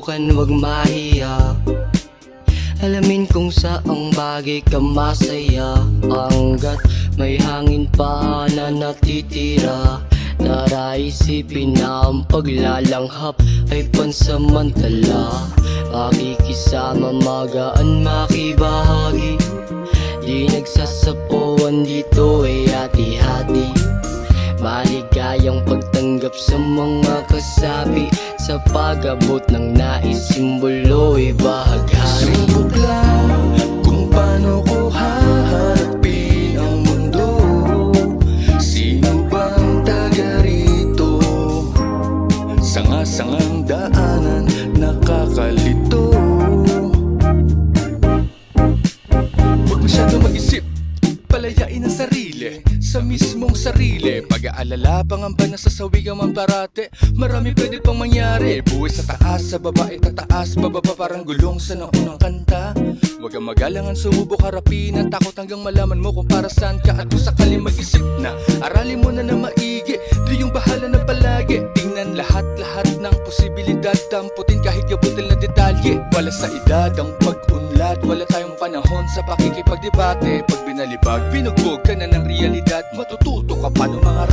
subukan wag mahiya. Alamin kung saang bagay ka masaya, hanggat may hangin pa na natitira. Tara isipin na ang paglalanghap ay pansamantala. Makikisama magaan makibahagi, di nagsasapuan dito ay hati-hati. Maligayang pagtanggap sa mga kasabi, sa pag-abot ng nais simbolo ay bahaghari. Subok lang kung paano ko haharapin ang mundo. Sino bang taga rito? Sanga-sangang daanan nakakalito. Huwag masyado mag-isip, palayain ang sarili sa mismong sarili. Pag-aalala, pangamba na sasawigan man parate. Marami pwede pang mangyari. Buhay sa taas, sa baba, tataas, bababa, parang gulong sa naunang kanta. Huwag kang magalangan, sumubok harapin ang takot hanggang malaman mo kung para saan ka. At kung sakali mag-isip na, aralin mo na maigi, di yung bahala na palagi. Tingnan lahat-lahat ng posibilidad, damputin kahit gabutil na detalye. Wala sa edad ang pag-unlad, wala tayong panahon sa pakikipagdebate. Pag binalibag, binugbog ka na ng realidad, matututo ka pa ng mga